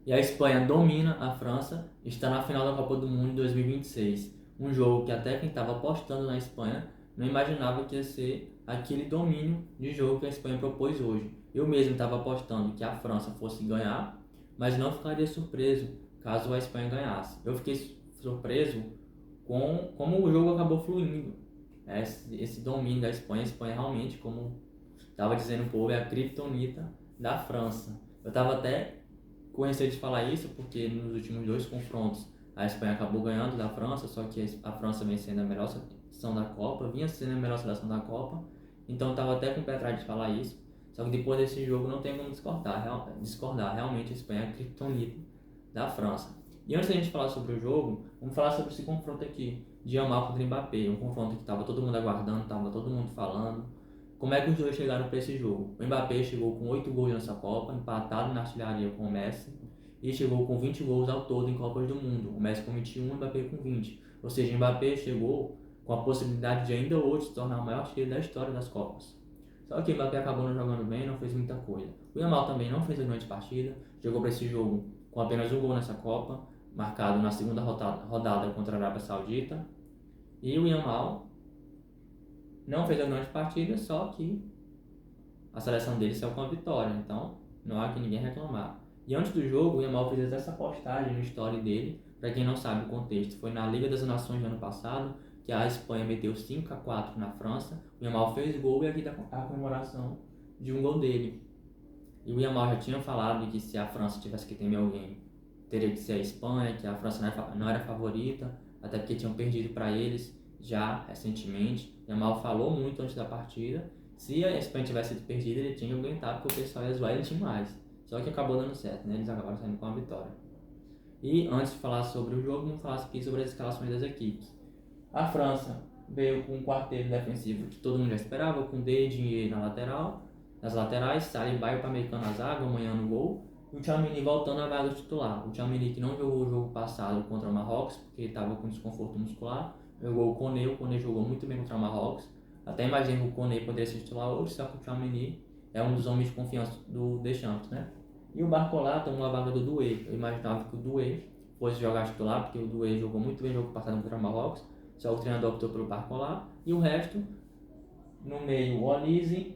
E a Espanha domina a França, está na final da Copa do Mundo de 2026. Um jogo que até quem estava apostando na Espanha não imaginava que ia ser aquele domínio de jogo que a Espanha propôs hoje. Eu mesmo estava apostando que a França fosse ganhar, mas não ficaria surpreso caso a Espanha ganhasse. Eu fiquei surpreso com como o jogo acabou fluindo. Esse domínio da Espanha, a Espanha realmente, como estava dizendo o povo, é a criptonita da França. Eu estava até com receio de falar isso porque nos últimos dois confrontos a Espanha acabou ganhando da França, só que a França vem sendo a melhor seleção da Copa, vinha sendo a melhor seleção da Copa, então eu estava até com o pé atrás de falar isso. Só que depois desse jogo não tem como discordar. Realmente a Espanha é a criptonita da França. E antes da gente falar sobre o jogo, vamos falar sobre esse confronto aqui de Yamal contra Mbappé. Um confronto que estava todo mundo aguardando, estava todo mundo falando. Como é que os dois chegaram para esse jogo? O Mbappé chegou com 8 gols nessa Copa, empatado na artilharia com o Messi, e chegou com 20 gols ao todo em Copas do Mundo. O Messi com 21 e o Mbappé com 20. Ou seja, o Mbappé chegou com a possibilidade de ainda hoje se tornar o maior artilheiro da história das Copas. Só que o Mbappé acabou não jogando bem, não fez muita coisa. O Yamal também não fez uma grande partida, jogou para esse jogo com apenas um gol nessa Copa, marcado na segunda rodada contra a Arábia Saudita. E o Yamal não fez uma grande partida, só que a seleção dele saiu com a vitória, então não há que ninguém reclamar. E antes do jogo, o Yamal fez essa postagem no story dele. Para quem não sabe o contexto, foi na Liga das Nações do ano passado, que a Espanha meteu 5-4 na França. O Yamal fez gol e aqui está a comemoração de um gol dele. E o Yamal já tinha falado que se a França tivesse que temer alguém, teria que ser a Espanha, que a França não era favorita, até porque tinham perdido para eles já recentemente. O Yamal falou muito antes da partida. Se a Espanha tivesse sido perdida, ele tinha que aguentar, porque o pessoal ia zoar ele demais. Só que acabou dando certo, né? Eles acabaram saindo com a vitória. E antes de falar sobre o jogo, vamos falar aqui sobre as escalações das equipes. A França veio com um quarteto defensivo que todo mundo já esperava, com Dedinho nas laterais, Saliba e Upamecano na zaga, amanhã no gol, e o Tchouaméni voltando à vaga titular. O Tchouaméni que não jogou o jogo passado contra o Marrocos, porque estava com desconforto muscular, jogou o Koné jogou muito bem contra o Marrocos. Até imaginei que o Koné poderia ser titular hoje, só que o Tchouaméni é um dos homens de confiança do Deschamps, né? E o Barcola tomou a vaga do Doué. Eu imaginava que o Doué fosse jogar titular, porque o Doué jogou muito bem o jogo passado contra o Marrocos, só o treinador optou pelo Barcola. E o resto, no meio, o Olise,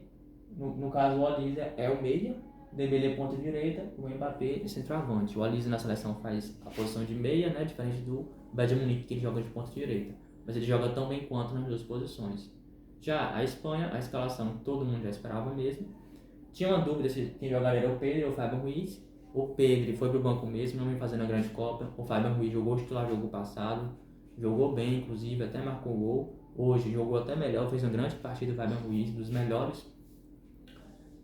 no caso o Olise é o meia, Dembélé ponta direita, o Mbappé de centroavante. O Olise na seleção faz a posição de meia, né, diferente do Bayern Munique, que ele joga de ponta direita. Mas ele joga tão bem quanto nas duas posições. Já a Espanha, a escalação todo mundo já esperava mesmo. Tinha uma dúvida se quem jogaria era o Pedro ou o Fábio Ruiz. O Pedro foi pro banco mesmo, não vem fazendo a grande Copa. O Fábio Ruiz jogou titular jogo passado, jogou bem, inclusive, até marcou gol. Hoje jogou até melhor, fez uma grande partida o Fábio Ruiz, dos melhores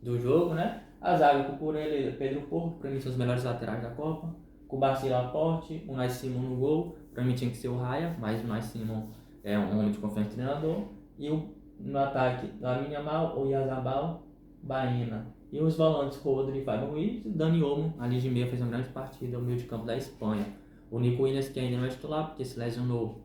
do jogo, né? A zaga com o Cucurella, Pedro Porro, para mim são os melhores laterais da Copa. Com o Bacilo Laporte, o Unai Simon no gol, para mim tinha que ser o Raya, mas o Unai Simon é um homem de confiança do treinador. E no ataque, Lamine Yamal, Oyarzabal, Baena. E os volantes, Rodri e Fábio Ruiz, Dani Olmo, ali de meia, fez uma grande partida, o meio de campo da Espanha. O Nico Williams, que ainda não é titular, porque se lesionou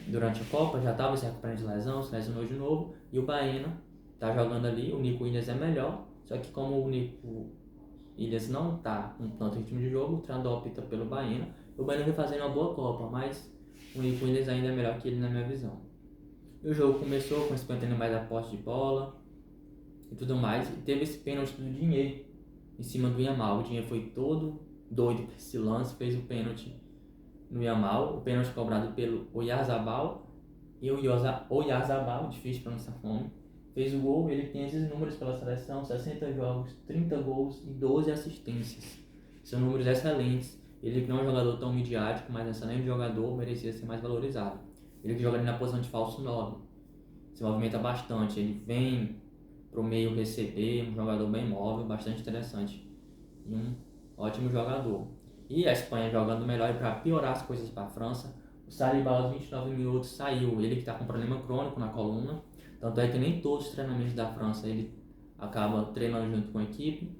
durante a Copa, já estava se recuperando de lesão, se lesionou de novo. E o Baena tá jogando ali, o Nico Williams é melhor, só que como o Nico Williams não tá com tanto ritmo de jogo, o treinador opta pelo Baena. O Baena vem fazendo uma boa Copa, mas o Nico Williams ainda é melhor que ele na minha visão. E o jogo começou com o Espanha tendo mais a posse de bola e tudo mais, e teve esse pênalti do Digne em cima do Yamal. O Digne foi todo doido com esse lance, fez o pênalti no Yamal, o pênalti cobrado pelo Oyarzabal, e o Oyarzabal, difícil pronunciar o nome, fez o gol. Ele tem esses números pela seleção: 60 jogos, 30 gols e 12 assistências. São números excelentes. Ele que não é um jogador tão midiático, mas é um excelente jogador, merecia ser mais valorizado. Ele que joga ali na posição de falso 9, se movimenta bastante, ele vem pro meio receber, um jogador bem móvel, bastante interessante e um ótimo jogador. E a Espanha jogando melhor, e para piorar as coisas para a França, o Saliba aos 29 minutos saiu, ele que está com problema crônico na coluna, tanto é que nem todos os treinamentos da França ele acaba treinando junto com a equipe,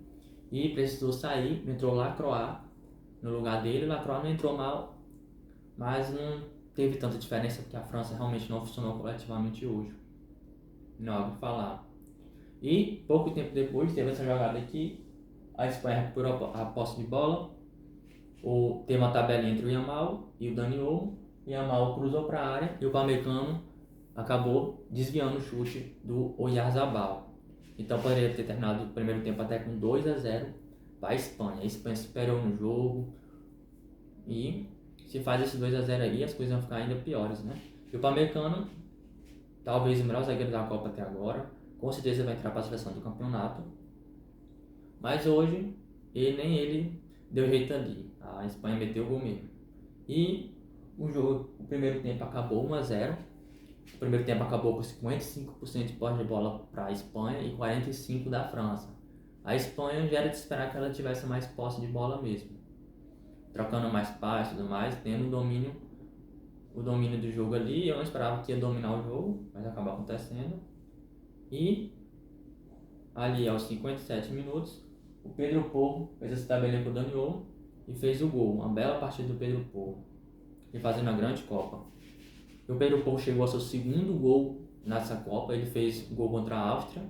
e precisou sair. Entrou o Lacroix no lugar dele. O Lacroix não entrou mal, mas não teve tanta diferença, porque a França realmente não funcionou coletivamente hoje, não há o que falar. E pouco tempo depois teve essa jogada aqui, a Espanha recuperou a posse de bola, teve uma tabela entre o Yamal e o Dani Olmo. O Yamal cruzou para a área e o Pamecano acabou desviando o chute do Oyarzabal. Então poderia ter terminado o primeiro tempo até com 2-0 para a Espanha. A Espanha superou no jogo e se faz esse 2-0 aí, as coisas vão ficar ainda piores, né? E o Pamecano, talvez o melhor zagueiro da Copa até agora, com certeza vai entrar para a seleção do campeonato. Mas hoje, nem ele deu jeito ali. A Espanha meteu o gol mesmo. E o primeiro tempo acabou 1-0. O primeiro tempo acabou com 55% de posse de bola para a Espanha e 45% da França. A Espanha já era de esperar que ela tivesse mais posse de bola mesmo, trocando mais passes e tudo mais, tendo o domínio do jogo ali. Eu não esperava que ia dominar o jogo, mas acabou acontecendo. E ali aos 57 minutos, o Pedro Porro fez essa tabelinha com o Dani Olmo e fez o gol. Uma bela partida do Pedro Porro, e fazendo a grande Copa. E o Pedro Porro chegou ao seu segundo gol nessa Copa. Ele fez gol contra a Áustria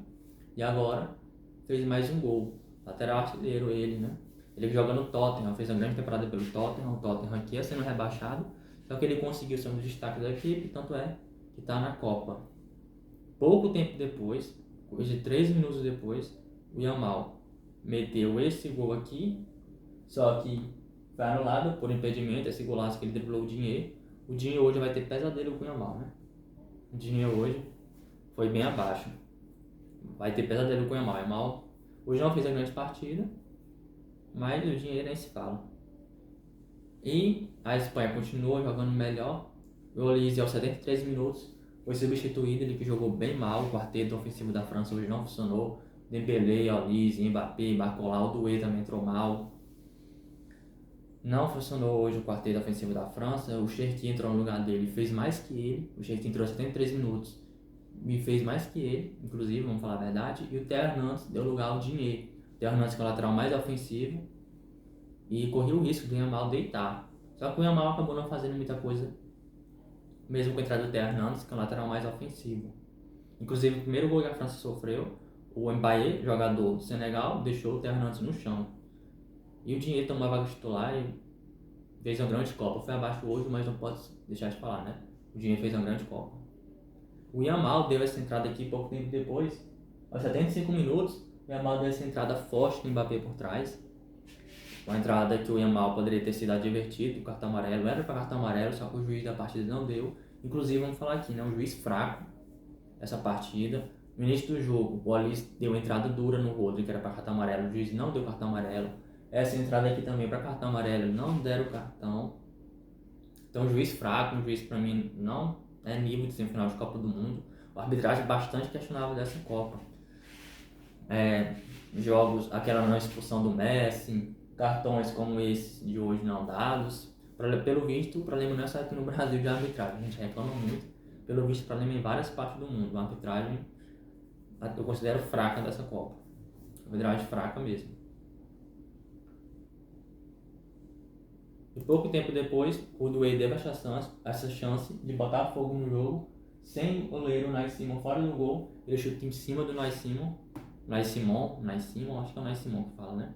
e agora fez mais um gol. Lateral artilheiro ele, né? Ele joga no Tottenham, fez uma grande temporada pelo Tottenham. O Tottenham aqui ia sendo rebaixado, só que ele conseguiu ser um dos destaques da equipe, tanto é que está na Copa. Pouco tempo depois, coisa de 3 minutos depois, o Yamal meteu esse gol aqui, só que foi anulado por impedimento, esse golaço que ele driblou o Digne. O Digne hoje vai ter pesadelo com o Yamal, né? O Digne hoje foi bem abaixo. Vai ter pesadelo com o Yamal. O Yamal hoje não fez a grande partida, mas o Digne nem se fala. E a Espanha continuou jogando melhor. O Olise, aos 73 minutos, foi substituído. Ele que jogou bem mal. O quarteto ofensivo da França hoje não funcionou. Dembélé, Olise, Mbappé, Barcola, o Doué também entrou mal. Não funcionou hoje o quarteto ofensivo da França. O Cherki entrou no lugar dele, fez mais que ele. O Cherki entrou 73 minutos e fez mais que ele, inclusive, vamos falar a verdade. E o Theo Hernandez deu lugar ao Digne. O Theo Hernandez, que é o lateral mais ofensivo, e correu o risco do Yamal deitar. Só que o Yamal acabou não fazendo muita coisa, mesmo com a entrada do Theo Hernandez, que é o lateral mais ofensivo. Inclusive, o primeiro gol que a França sofreu, o Mbaye, jogador do Senegal, deixou o Theo Hernandez no chão. E o Digne tomou a vaga titular e fez uma grande Copa. Foi abaixo hoje, mas não pode deixar de falar, né? O Digne fez uma grande Copa. O Yamal deu essa entrada aqui pouco tempo depois. Aos 75 minutos, o Yamal deu essa entrada forte no Mbappé por trás. Uma entrada que o Yamal poderia ter sido advertido, o cartão amarelo. Era para cartão amarelo, só que o juiz da partida não deu. Inclusive, vamos falar aqui, né? Um juiz fraco essa partida. No início do jogo, o Olise deu uma entrada dura no Rodri, que era para cartão amarelo. O juiz não deu cartão amarelo. Essa entrada aqui também para cartão amarelo, não deram o cartão. Então, um juiz fraco, um juiz para mim não é nível de semifinal de Copa do Mundo. A arbitragem bastante questionável dessa Copa. Jogos, aquela não expulsão do Messi, cartões como esse de hoje não dados. Pelo visto, o problema não é só aqui no Brasil de arbitragem, a gente reclama muito. Pelo visto, o problema é em várias partes do mundo. A arbitragem eu considero fraca dessa Copa. A arbitragem fraca mesmo. E pouco tempo depois, o Doué teve essa chance de botar fogo no jogo, sem o goleiro Unai Simon fora do gol. Ele chuta em cima do Unai Simon, acho que é o Unai Simon que fala, né?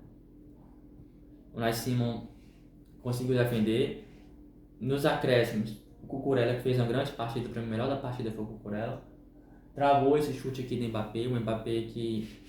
O Unai Simon conseguiu defender. Nos acréscimos, o Cucurella, que fez uma grande partida, o melhor da partida foi o Cucurella, travou esse chute aqui do Mbappé. O Mbappé que,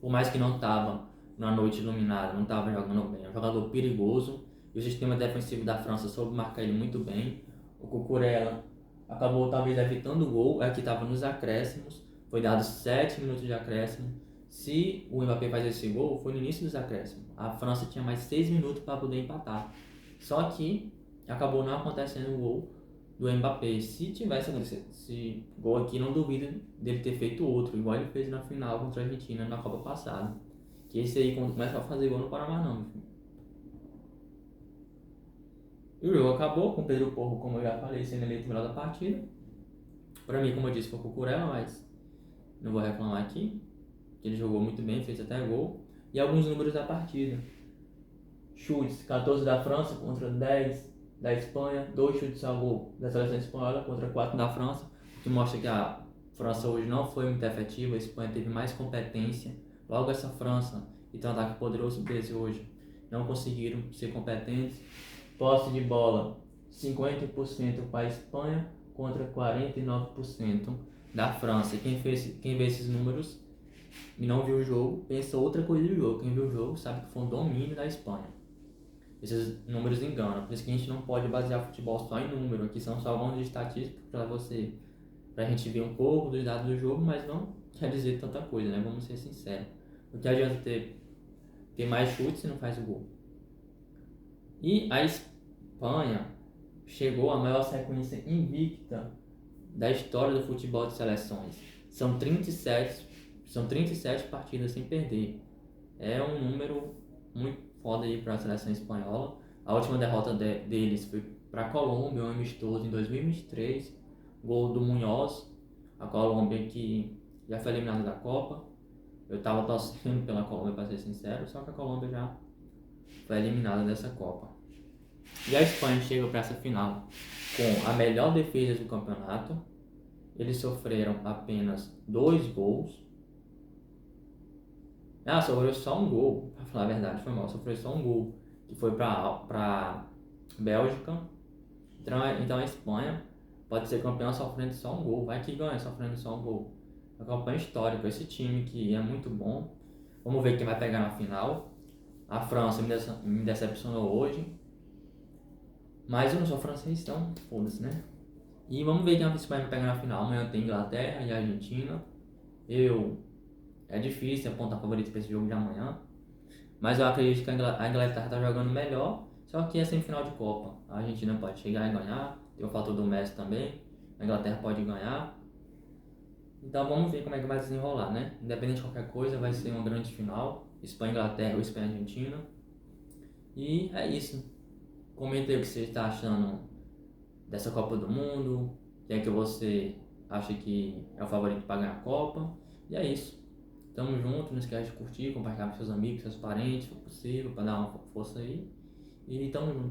por mais que não estava na noite iluminada, não estava jogando bem, é um jogador perigoso. E o sistema defensivo da França soube marcar ele muito bem. O Cucurella acabou talvez evitando o gol, que estava nos acréscimos. Foi dado 7 minutos de acréscimo. Se o Mbappé faz esse gol, foi no início dos acréscimos. A França tinha mais 6 minutos para poder empatar. Só que acabou não acontecendo o gol do Mbappé. Se tivesse acontecido esse gol aqui, não duvido dele ter feito outro, igual ele fez na final contra a Argentina na Copa passada. Que esse aí, quando começa a fazer gol, não para mais não. E o jogo acabou com o Pedro Porro, como eu já falei, sendo eleito o melhor da partida. Pra mim, como eu disse, foi o Cucurella, mas não vou reclamar aqui. Ele jogou muito bem, fez até gol. E alguns números da partida. Chutes, 14 da França contra 10 da Espanha. 2 chutes ao gol da seleção espanhola contra 4 da França. O que mostra que a França hoje não foi muito efetiva. A Espanha teve mais competência. Logo essa França, e tem um ataque poderoso desse hoje. Não conseguiram ser competentes. Posse de bola 50% para a Espanha contra 49% da França. Quem vê esses números e não viu o jogo, pensa outra coisa do jogo. Quem viu o jogo sabe que foi um domínio da Espanha. Esses números enganam, por isso que a gente não pode basear futebol só em número. Aqui são só alguns de estatística pra gente ver um pouco dos dados do jogo, mas não quer dizer tanta coisa, né? Vamos ser sinceros. O que adianta ter mais chutes se não faz o gol? E a Espanha chegou à maior sequência invicta da história do futebol de seleções. São 37 partidas sem perder. É um número muito foda aí para a seleção espanhola. A última derrota deles foi para a Colômbia, um amistoso em 2023. Gol do Munhoz. A Colômbia que já foi eliminada da Copa. Eu estava torcendo pela Colômbia, para ser sincero, só que a Colômbia já foi eliminada dessa Copa. E a Espanha chega para essa final com a melhor defesa do campeonato. Eles sofreram apenas 2 gols. Sofreu só um gol, pra falar a verdade, foi mal. Sofreu só um gol, que foi pra Bélgica. Então a Espanha pode ser campeã sofrendo só um gol. Vai que ganha sofrendo só um gol. É uma campanha histórica. Esse time que é muito bom. Vamos ver quem vai pegar na final. A França me decepcionou hoje. Mas eu não sou francês, então foda-se, né? E vamos ver quem a Espanha vai pegar na final. Amanhã tem Inglaterra e Argentina. É difícil apontar favorito para esse jogo de amanhã. Mas eu acredito que a Inglaterra está jogando melhor. Só que é semifinal de Copa. A Argentina pode chegar e ganhar. Tem o fator do Messi também. A Inglaterra pode ganhar. Então vamos ver como é que vai desenrolar, né? Independente de qualquer coisa, vai ser uma grande final. Espanha-Inglaterra ou Espanha-Argentina. E é isso. Comente aí o que você está achando dessa Copa do Mundo. Quem é que você acha que é o favorito para ganhar a Copa. E é isso. Tamo junto, não esquece de curtir, compartilhar com seus amigos, seus parentes, se for possível, para dar uma força aí. E tamo junto.